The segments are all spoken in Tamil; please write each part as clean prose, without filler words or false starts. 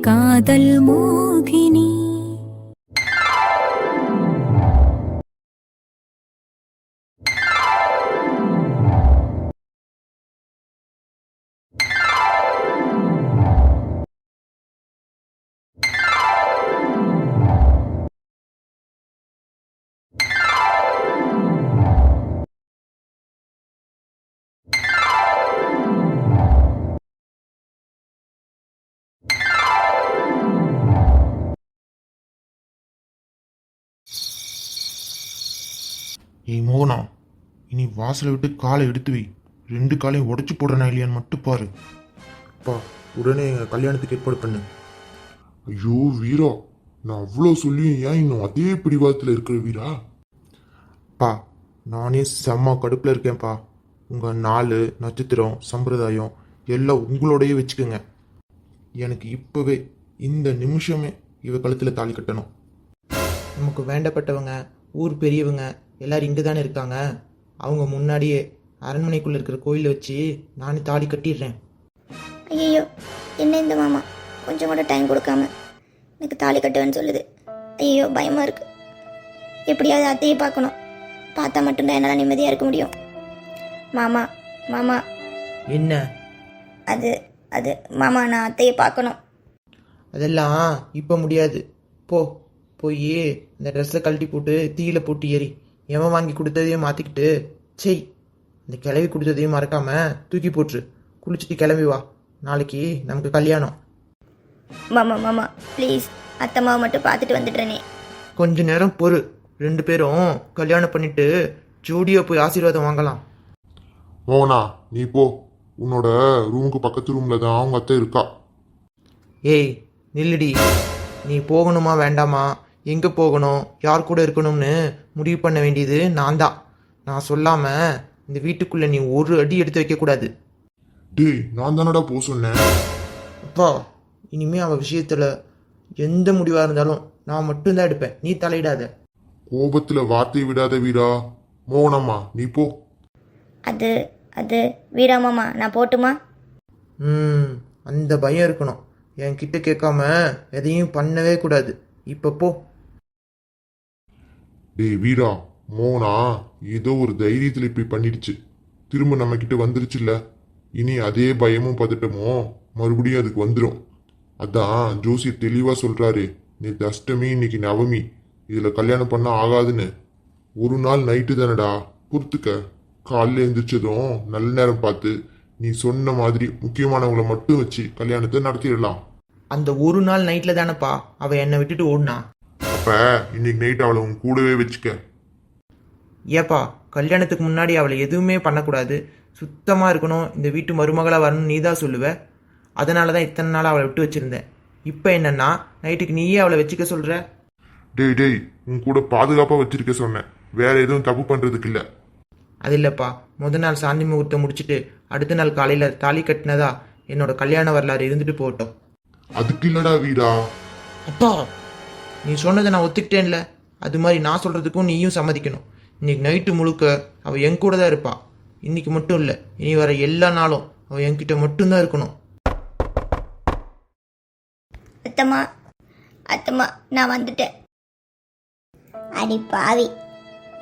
காதல் மோகினி. ஏய் மோகனா, இனி வாசலை விட்டு காலை எடுத்து வை. 2 காலையும் உடச்சி போடுறனா இல்லையான்னு மட்டும் பாரு. அப்பா, உடனே எங்கள் கல்யாணத்துக்கு ஏற்பாடு பண்ணு. ஐயோ வீரா, நான் அவ்வளோ சொல்லியும் ஏன் இன்னும் அதே பிடிவாதத்தில் இருக்கிற வீரா? பா, நானே செம்ம கடுப்பில் இருக்கேன்ப்பா. உங்கள் நாள், நட்சத்திரம், சம்பிரதாயம் எல்லாம் உங்களோடையே வச்சுக்கோங்க. எனக்கு இப்போவே இந்த நிமிஷமே இவ கழுத்தில் தாலி கட்டணும். நமக்கு வேண்டப்பட்டவங்க, ஊர் பெரியவங்க எல்லாரும் இங்கே தானே இருக்காங்க. அவங்க முன்னாடியே அரண்மனைக்குள்ளே இருக்கிற கோயிலை வச்சு நானே தாலி கட்டிடுறேன். ஐயோ, என்ன இந்த மாமா கொஞ்சம் கூட டைம் கொடுக்காம எனக்கு தாலி கட்டுவேன்னு சொல்லுது. ஐயோ, பயமாக இருக்கு. எப்படியாவது அத்தையை பார்க்கணும். பார்த்தா மட்டும்தான் என்னால் நிம்மதியாக இருக்க முடியும். மாமா மாமா. என்ன? அது அது மாமா, நான் அத்தையை பார்க்கணும். அதெல்லாம் இப்போ முடியாது. போய் இந்த ட்ரெஸ்ஸை கழட்டி போட்டு தீயில போட்டு எரி. எவன் வாங்கி கொடுத்ததையும் மாற்றிக்கிட்டு செய். இந்த கிளவி கொடுத்ததையும் மறக்காம தூக்கி போட்டுரு. குளிச்சுட்டு கிளம்பி வா. நாளைக்கு நமக்கு கல்யாணம். மாமா மாமா ப்ளீஸ், அத்தம்மாவை மட்டும் பார்த்துட்டு வந்துடுறேனே. கொஞ்ச நேரம் பொறு. 2 பேரும் கல்யாணம் பண்ணிட்டு ஜோடியா போய் ஆசீர்வாதம் வாங்கலாம். மோகனா, நீ போ. உன்னோட ரூமுக்கு பக்கத்து ரூம்ல தான் அவங்க அத்தை இருக்கா. ஏய் நில்லுடி. நீ போகணுமா வேண்டாமா, எங்கே போகணும், யார் கூட இருக்கணும்னு முடிவு பண்ண வேண்டியது நான் தான். நான் சொல்லாமல் இந்த வீட்டுக்குள்ளே நீ ஒரு அடி எடுத்து வைக்கக்கூடாது. டேய், நான் தானடா போ சொன்னேன். அப்பா, இனிமே அவள் விஷயத்தில் எந்த முடிவாக இருந்தாலும் நான் மட்டும்தான் எடுப்பேன். நீ தலையிடாத. கோபத்தில் வார்த்தை விடாத வீரா. மோகனம்மா, நீ போ. அது அது வீரா மாமா, நான் போட்டுமா? அந்த பயம் இருக்கணும். என்கிட்ட கேட்காம எதையும் பண்ணவே கூடாது. இப்போ போ. டேய் வீரா, மோகனா ஏதோ ஒரு தைரியத்தில் இப்படி பண்ணிடுச்சு. திரும்ப நம்ம கிட்ட வந்துருச்சுல்ல. இனி அதே பயமும் பதட்டமோ மறுபடியும் அதுக்கு வந்துடும். அதான் ஜோசியர் தெளிவாக சொல்கிறாரு, நேற்று அஷ்டமி, இன்னைக்கு நவமி, இதில் கல்யாணம் பண்ண ஆகாதுன்னு. ஒரு நாள் நைட்டு தானடா, பொறுத்துக்க. காலையில் எழுந்திரிச்சதும் நல்ல நேரம் பார்த்து நீ சொன்ன மாதிரி முக்கியமானவங்களை மட்டும் வச்சு கல்யாணத்தை நடத்திடலாம். அந்த ஒரு நாள் நைட்டில் தானப்பா அவள் என்னை விட்டுட்டு ஓடினா. அப்போ இன்னைக்கு நைட் அவளை உன் கூடவே வச்சுக்க. ஏப்பா, கல்யாணத்துக்கு முன்னாடி அவளை எதுவுமே பண்ணக்கூடாது, சுத்தமாக இருக்கணும், இந்த வீட்டு மருமகளாக வரணும்னு நீ தான் சொல்லுவ. அதனால தான் இத்தனை நாள் அவளை விட்டு வச்சுருந்தேன். இப்போ என்னன்னா நைட்டுக்கு நீயே அவளை வச்சுக்க சொல்கிற. டேய், உன் கூட பாதுகாப்பாக வச்சிருக்க சொன்னேன், வேற எதுவும் தப்பு பண்ணுறதுக்கு இல்லை. அது இல்லைப்பா, நாள் சாந்தி முகூர்த்தம் முடிச்சுட்டு அடுத்த நாள் காலையில் தாலி கட்டினதா என்னோட கல்யாண வரலாறு இருந்துட்டு போகட்டும். அதுக்கு இல்லடா வீரா. அப்பா, நீ சொன்னதை நான் ஒத்துக்கிட்டேன்ல, அது மாதிரி நான் சொல்கிறதுக்கும் நீயும் சம்மதிக்கணும். இன்னைக்கு நைட்டு முழுக்க அவள் என் கூட தான் இருப்பா. இன்னைக்கு மட்டும் இல்லை, இனி வர எல்லா நாளும் அவள் என்கிட்ட மட்டும்தான் இருக்கணும். அத்தம்மா அத்தம்மா, நான் வந்துட்டேன். அடி பாவி,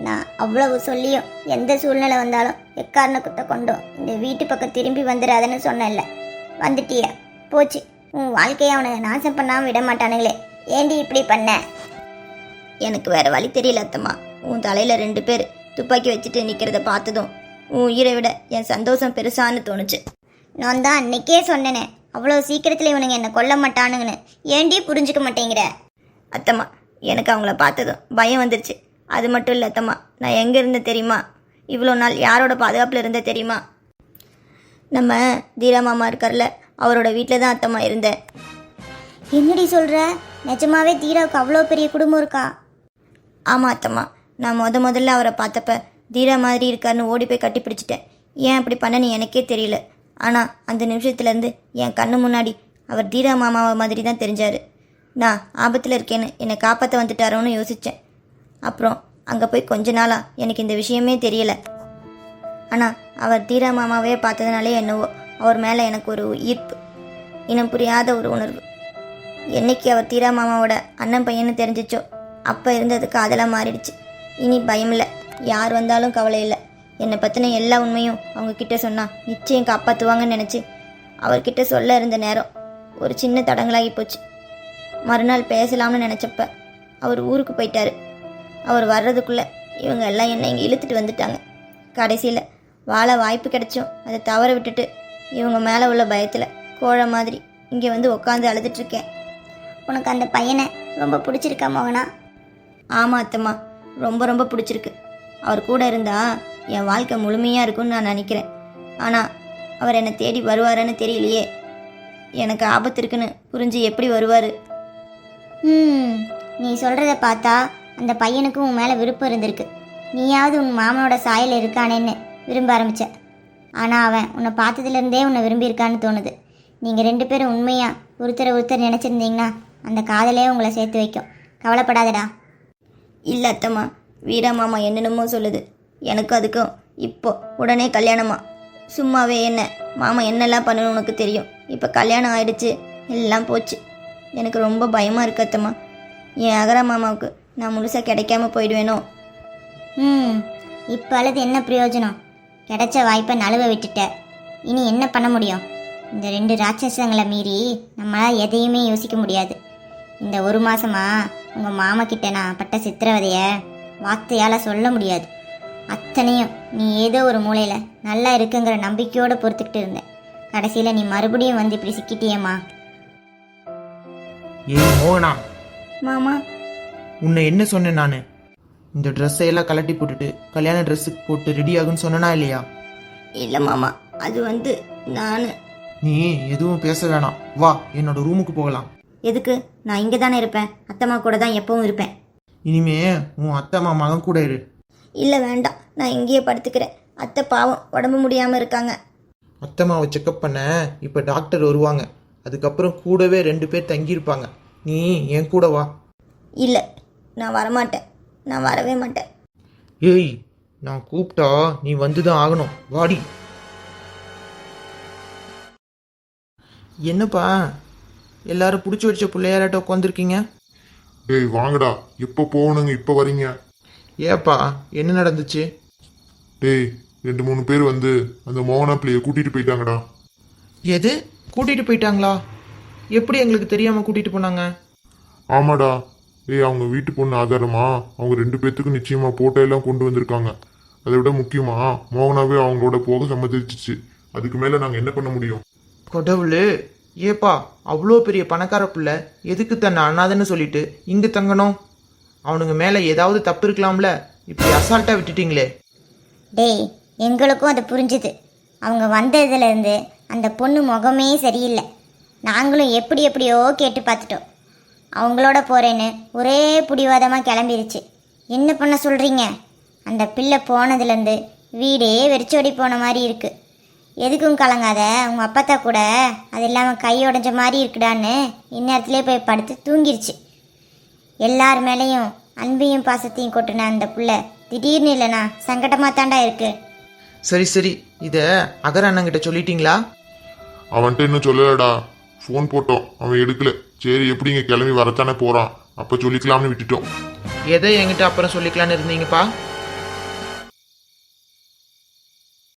நான் அவ்வளவு சொல்லியும் எந்த சூழ்நிலை வந்தாலும் எக்காரணத்தை கொண்டும் இந்த வீட்டு பக்கம் திரும்பி வந்துடாதன்னு சொன்னேன்ல. வந்துட்டியா? போச்சு. உன் வாழ்க்கையை அவனை நாசம் பண்ணாமல் விட மாட்டானுங்களே. ஏண்டி இப்படி பண்ண? எனக்கு வேற வழி தெரியல அத்தம்மா. உன் தலையில் 2 பேர் துப்பாக்கி வச்சுட்டு நிற்கிறத பார்த்ததும் உன் உயிரை விட என் சந்தோஷம் பெருசான்னு தோணுச்சு. நான் தான் அன்னைக்கே சொன்னேனே, அவ்வளோ சீக்கிரத்தில் இவனுங்க என்னை கொல்ல மாட்டானுங்கன்னு. ஏண்டி புரிஞ்சுக்க மாட்டேங்கிற? அத்தம்மா, எனக்கு அவங்கள பார்த்ததும் பயம் வந்துருச்சு. அது மட்டும் இல்லை அத்தம்மா, நான் எங்கே இருந்தேன் தெரியுமா? இவ்வளோ நாள் யாரோட பாதுகாப்பில் இருந்தேன் தெரியுமா? நம்ம தீரா மாமா இருக்கார்ல, அவரோட வீட்டில் தான் அத்தம்மா இருந்தேன். என்னடி சொல்கிற? நிஜமாவே தீராவுக்கு அவ்வளோ பெரிய குடும்பம் இருக்கா? ஆமாம் அத்தம்மா, நான் முதல்ல அவரை பார்த்தப்ப தீரா மாதிரி இருக்காருன்னு ஓடி போய் கட்டி பிடிச்சிட்டேன். ஏன் அப்படி பண்ணனு எனக்கே தெரியல. ஆனால் அந்த நிமிஷத்துலேருந்து என் கண்ணு முன்னாடி அவர் தீரா மாமாவை மாதிரி தான் தெரிஞ்சார். நான் ஆபத்தில் இருக்கேன்னு என்னை காப்பாற்ற வந்துட்டாரோன்னு யோசித்தேன். அப்புறம் அங்கே போய் கொஞ்ச நாளாக எனக்கு இந்த விஷயமே தெரியலை. ஆனால் அவர் தீரா மாமாவே பார்த்ததுனாலே என்னவோ அவர் மேலே எனக்கு ஒரு ஈர்ப்பு, இனம் புரியாத ஒரு உணர்வு. என்னைக்கு அவர் தீரா மாமாவோட அண்ணன் பையன்னு தெரிஞ்சிச்சோ அப்போ இருந்தது காதலாக மாறிடுச்சு. இனி பயம் இல்லை, யார் வந்தாலும் கவலை இல்லை. என்னை பற்றின எல்லா உண்மையும் அவங்க கிட்ட சொன்னால் நிச்சயம் காப்பாற்றுவாங்கன்னு நினச்சி அவர்கிட்ட சொல்ல இருந்த நேரம் ஒரு சின்ன தடங்களாகி போச்சு. மறுநாள் பேசலாம்னு நினச்சப்ப அவர் ஊருக்கு போயிட்டாரு. அவர் வர்றதுக்குள்ளே இவங்க எல்லாம் என்னை இங்கே இழுத்துட்டு வந்துட்டாங்க. கடைசியில் வாழ வாய்ப்பு கிடைச்சும் அதை தவற விட்டுட்டு இவங்க மேலே உள்ள பயத்தில் கோழை மாதிரி இங்கே வந்து உட்காந்து அழுதுட்ருக்கேன். உனக்கு அந்த பையனை ரொம்ப பிடிச்சிருக்கா மோகனா? ஆமாம் அத்தம்மா, ரொம்ப ரொம்ப பிடிச்சிருக்கு. அவர் கூட இருந்தால் என் வாழ்க்கை முழுமையாக இருக்கும்னு நான் நினைக்கிறேன். ஆனால் அவர் என்னை தேடி வருவாருன்னு தெரியலையே. எனக்கு ஆபத்து இருக்குன்னு புரிஞ்சு எப்படி வருவார்? நீ சொல்கிறத பார்த்தா அந்த பையனுக்கும் உன் மேலே விருப்பம் இருந்திருக்கு. நீயாவது உன் மாமனோட சாயல் இருக்கானேன்னு விரும்ப ஆரம்பிச்ச. ஆனால் அவன் உன்னை பார்த்ததுலேருந்தே உன்னை விரும்பியிருக்கான்னு தோணுது. நீங்கள் 2 பேரும் உண்மையாக ஒருத்தர் நினச்சிருந்தீங்கன்னா அந்த காதலே உங்களை சேர்த்து வைக்கும். கவலைப்படாதடா. இல்லை அத்தம்மா, வீரா மாமா என்னென்னமோ சொல்லுது. எனக்கும் அதுக்கும் இப்போ உடனே கல்யாணமா? சும்மாவே என்ன மாமா என்னெல்லாம் பண்ணணும் உனக்கு தெரியும். இப்போ கல்யாணம் ஆயிடுச்சு, எல்லாம் போச்சு. எனக்கு ரொம்ப பயமாக இருக்கு அத்தம்மா. என் அகரா மாமாவுக்கு நான் முழுசாக கிடைக்காம போயிடுவேனோ? இப்போ அழுது என்ன பிரயோஜனம்? கிடைச்ச வாய்ப்பை நழுவ விட்டுட்ட. இனி என்ன பண்ண முடியும்? இந்த 2 ராட்சசங்களை மீறி நம்மளால் எதையுமே யோசிக்க முடியாது. இந்த 1 மாசமா உங்கள் மாமா கிட்ட நான் பட்ட சித்திரவதையை வார்த்தையால் சொல்ல முடியாது. அத்தனையும் நீ ஏதோ ஒரு மூலையில் நல்லா இருக்குங்கிற நம்பிக்கையோடு பொறுத்துக்கிட்டு இருந்த. கடைசியில் நீ மறுபடியும் வந்து இப்படி சிக்கிட்டியேம்மா. ஏய் மோகனா, மாமா, உன்னை என்ன சொன்னேன் நான்? இந்த ட்ரெஸ்ஸை எல்லாம் கலட்டி போட்டுட்டு கல்யாண ட்ரெஸ்ஸுக்கு போட்டு ரெடி ஆகுன்னு சொன்னனா இல்லையா? இல்லை மாமா, அது வந்து நான்... நீ எதுவும் பேச வேணாம், வா என்னோட ரூமுக்கு போகலாம். எதுக்கு? நான் இங்கே தானே இருப்பேன். அத்தம்மா கூட தான் எப்பவும் இருப்பேன். இனிமே உன் அத்தை மகன் கூட இரு. இல்லை வேண்டாம், நான் இங்கேயே படுத்துக்கிறேன். அத்தை பாவம் உடம்பு முடியாமல் இருக்காங்க. அத்தம்மாவை செக்கப் பண்ண இப்போ டாக்டர் வருவாங்க. அதுக்கப்புறம் கூடவே 2 பேர் தங்கியிருப்பாங்க. நீ என் கூட வா. இல்லை, நான் வரமாட்டேன். நான் வரவே மாட்டேன். ஏய், நான் கூப்பிட்டா நீ வந்து தான் ஆகணும். வாடி. என்னப்பா எல்லாரும் பிடிச்சி வச்ச பிள்ளையாராட்ட உட்காந்துருக்கீங்க? டேய் வாங்கடா, எப்போ போகணுங்க இப்போ வரீங்க? ஏப்பா என்ன நடந்துச்சு? டேய் 2-3 பேர் வந்து அந்த மோகனா பிள்ளையை கூட்டிகிட்டு போயிட்டாங்கடா. எது, கூட்டிகிட்டு போயிட்டாங்களா? எப்படி எங்களுக்கு தெரியாமல் கூட்டிகிட்டு போனாங்க? ஆமாடா. டேய் அவங்க வீட்டு பொண்ணு ஆதாரமா அவங்க 2 பேர்த்துக்கும் நிச்சயமாக போட்டோ எல்லாம் கொண்டு வந்திருக்காங்க. அதை விட முக்கியமாக மோகனாவே அவங்களோட போக சம்மதிச்சிச்சு. அதுக்கு மேலே நாங்கள் என்ன பண்ண முடியும்? கடவுளே, ஏப்பா அவ்வளோ பெரிய பணக்கார பிள்ளை எதுக்கு தன்னை அண்ணாதுன்னு சொல்லிட்டு இங்கே தங்கணும்? அவனுங்க மேலே ஏதாவது தப்பு இருக்கலாம்ல, இப்படி அசால்ட்டாக விட்டுட்டீங்களே. டேய், எங்களுக்கும் அது புரிஞ்சுது. அவங்க வந்ததுலேருந்து அந்த பொண்ணு முகமே சரியில்லை. நாங்களும் எப்படியோ கேட்டு பார்த்துட்டோம். அவங்களோட போகிறேன்னு ஒரே பிடிவாதமாக கிளம்பிருச்சு. என்ன பண்ண சொல்கிறீங்க? அந்த பிள்ளை போனதுலேருந்து வீடே வெறிச்சோடி போன மாதிரி இருக்குது. எதுக்கும் கலங்காத, உங்கள் அப்பத்தா கூட அது இல்லாமல் கை உடஞ்ச மாதிரி இருக்குடான்னு இந்நேரத்துலேயே போய் படுத்து தூங்கிருச்சு. எல்லார் மேலேயும் அன்பையும் பாசத்தையும் கொட்டுன அந்த புள்ள திடீர்னு இல்லைண்ணா சங்கடமாக தாண்டா இருக்குது. சரி, இதை அகர அண்ணங்கிட்ட சொல்லிட்டீங்களா? அவன்கிட்ட இன்னும் சொல்லலடா. ஃபோன் போட்டோம், அவன் எடுக்கல. சரி எப்படி இங்கே கிளம்பி வரத்தானே போகிறான், அப்போ சொல்லிக்கலாம்னு விட்டுட்டோம். எதை என்கிட்ட அப்புறம் சொல்லிக்கலான்னு இருந்தீங்கப்பா?